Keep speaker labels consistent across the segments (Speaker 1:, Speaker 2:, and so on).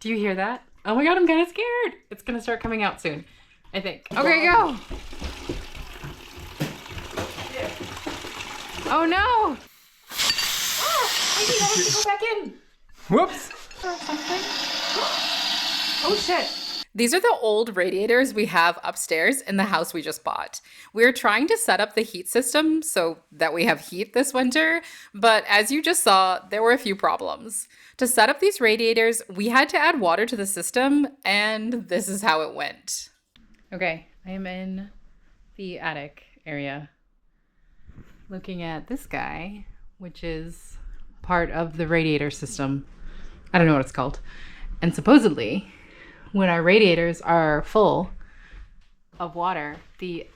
Speaker 1: Do you hear that? Oh my god, I'm kind of scared. It's gonna start coming out soon, I think. Okay, go. Oh no. I need to go back in.
Speaker 2: Whoops.
Speaker 1: Or something. Oh shit.
Speaker 3: These are the old radiators we have upstairs in the house we just bought. We're trying to set up the heat system so that we have heat this winter, but as you just saw, there were a few problems. To set up these radiators, we had to add water to the system, and this is how it went.
Speaker 1: Okay, I am in the attic area looking at this guy, which is part of the radiator system. I don't know what it's called. And supposedly, when our radiators are full of water, the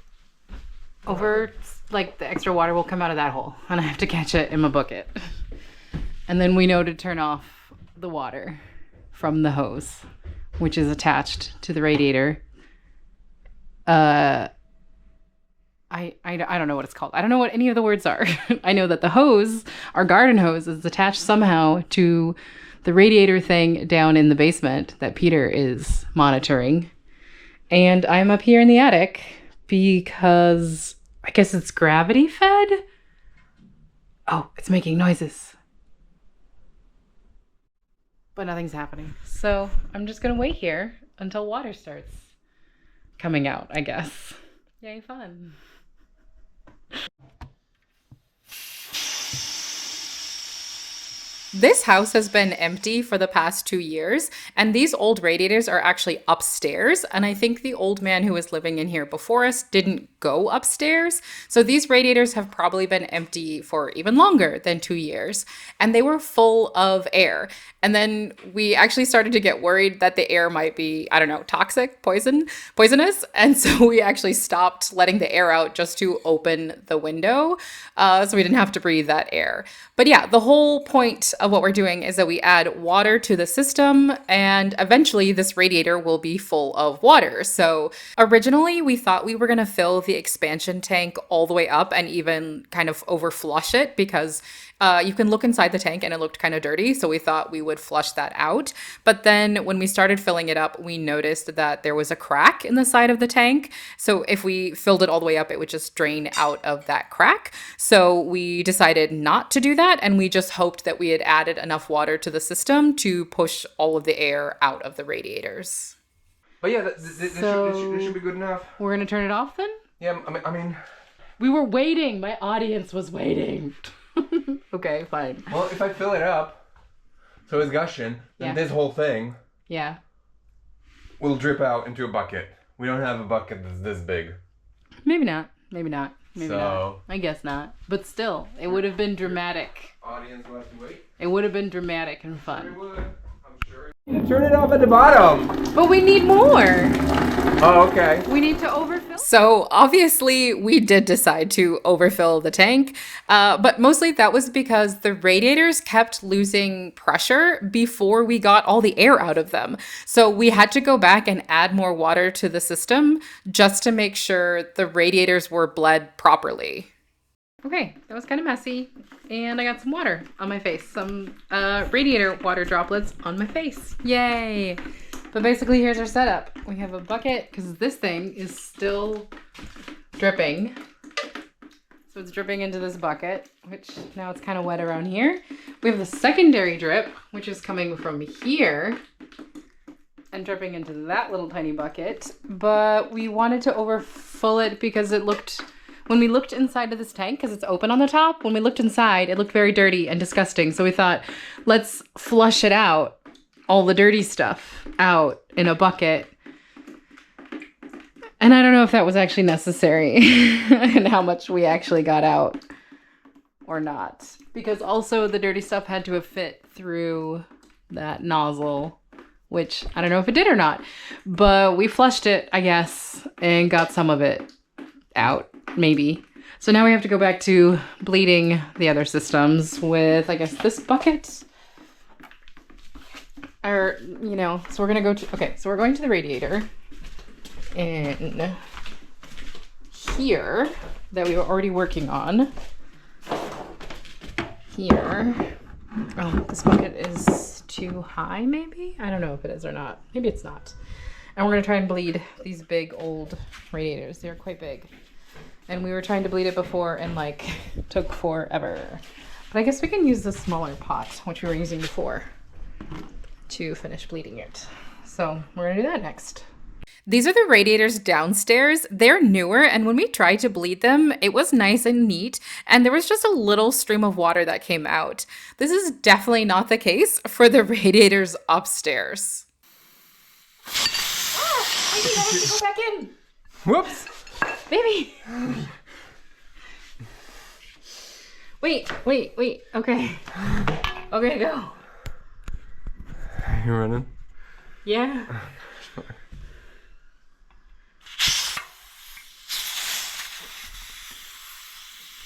Speaker 1: extra water will come out of that hole, and I have to catch it in my bucket. And then we know to turn off the water from the hose, which is attached to the radiator. I don't know what it's called. I don't know what any of the words are. I know that the hose, our garden hose, is attached somehow to the radiator thing down in the basement that Peter is monitoring. And I'm up here in the attic because I guess it's gravity fed. Oh, it's making noises. But nothing's happening. So I'm just gonna wait here until water starts coming out, I guess. Yay, fun.
Speaker 3: This house has been empty for the past 2 years, and these old radiators are actually upstairs, and I think the old man who was living in here before us didn't go upstairs, so these radiators have probably been empty for even longer than 2 years, and they were full of air. And then we actually started to get worried that the air might be, I don't know, toxic, poisonous, and so we actually stopped letting the air out just to open the window, so we didn't have to breathe that air. But yeah, the whole point of what we're doing is that we add water to the system, and eventually this radiator will be full of water. So originally we thought we were going to fill the expansion tank all the way up and even kind of over flush it, because you can look inside the tank and it looked kind of dirty. So we thought we would flush that out. But then when we started filling it up, we noticed that there was a crack in the side of the tank. So if we filled it all the way up, it would just drain out of that crack. So we decided not to do that. And we just hoped that we had added enough water to the system to push all of the air out of the radiators.
Speaker 2: But yeah, this should be good enough.
Speaker 1: We're going to turn it off then?
Speaker 2: Yeah, I mean...
Speaker 1: We were waiting. My audience was waiting. Okay, fine.
Speaker 2: Well, if I fill it up, so it's gushing, then this whole thing will drip out into a bucket. We don't have a bucket that's this big.
Speaker 1: Maybe not. Maybe not. I guess not. But still, it would have been dramatic.
Speaker 2: Audience will have to wait.
Speaker 1: It would have been dramatic and fun.
Speaker 2: It would. I'm sure. Turn it off at the bottom.
Speaker 1: But we need more.
Speaker 2: Oh, okay.
Speaker 1: We need to overfill.
Speaker 3: So obviously we did decide to overfill the tank, but mostly that was because the radiators kept losing pressure before we got all the air out of them. So we had to go back and add more water to the system just to make sure the radiators were bled properly.
Speaker 1: Okay, that was kind of messy. And I got some water on my face. Some radiator water droplets on my face. Yay! But basically, here's our setup. We have a bucket, because this thing is still dripping. So it's dripping into this bucket, which now it's kind of wet around here. We have the secondary drip, which is coming from here and dripping into that little tiny bucket. But we wanted to overfill it because it looked... When we looked inside of this tank, because it's open on the top, when we looked inside, it looked very dirty and disgusting. So we thought, let's flush it out, all the dirty stuff out in a bucket. And I don't know if that was actually necessary and how much we actually got out or not. Because also the dirty stuff had to have fit through that nozzle, which I don't know if it did or not. But we flushed it, I guess, and got some of it out. Maybe. So now we have to go back to bleeding the other systems with, I guess, this bucket. Or, you know, so we're going to go to, okay, so we're going to the radiator. And here, that we were already working on. Here. Oh, this bucket is too high, maybe? I don't know if it is or not. Maybe it's not. And we're gonna try and bleed these big old radiators. They're quite big. And we were trying to bleed it before and like took forever. But I guess we can use the smaller pot, which we were using before, to finish bleeding it. So we're gonna do that next.
Speaker 3: These are the radiators downstairs. They're newer, and when we tried to bleed them, it was nice and neat, and there was just a little stream of water that came out. This is definitely not the case for the radiators upstairs.
Speaker 1: I think I have to go back in.
Speaker 2: Whoops.
Speaker 1: Baby. Wait. Okay. Okay, go.
Speaker 2: You running?
Speaker 1: Yeah.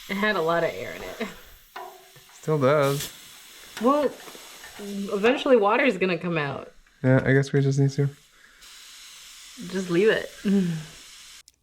Speaker 1: It had a lot of air in it.
Speaker 2: Still does.
Speaker 1: Well, eventually water is gonna come out.
Speaker 2: Yeah, I guess we just need to.
Speaker 1: Just leave it.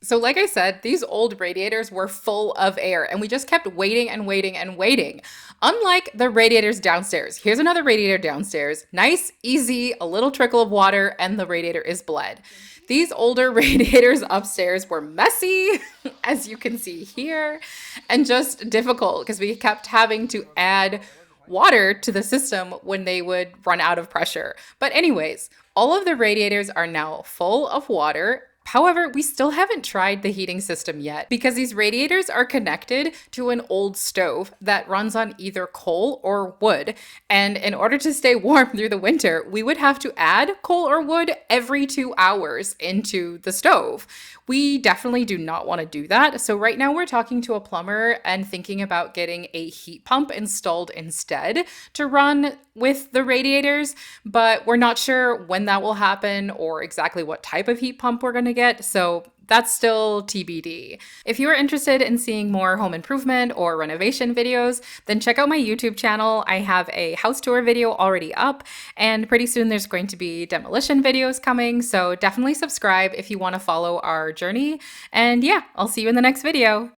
Speaker 3: So like I said, these old radiators were full of air, and we just kept waiting and waiting and waiting. Unlike the radiators downstairs. Here's another radiator downstairs. Nice, easy, a little trickle of water, and the radiator is bled. These older radiators upstairs were messy, as you can see here, and just difficult because we kept having to add water to the system when they would run out of pressure. But anyways, all of the radiators are now full of water. However, we still haven't tried the heating system yet because these radiators are connected to an old stove that runs on either coal or wood. And in order to stay warm through the winter, we would have to add coal or wood every 2 hours into the stove. We definitely do not want to do that. So right now we're talking to a plumber and thinking about getting a heat pump installed instead to run with the radiators, but we're not sure when that will happen or exactly what type of heat pump we're going to get. So that's still TBD. If you are interested in seeing more home improvement or renovation videos, then check out my YouTube channel. I have a house tour video already up, and pretty soon there's going to be demolition videos coming. So definitely subscribe if you want to follow our journey. And yeah, I'll see you in the next video.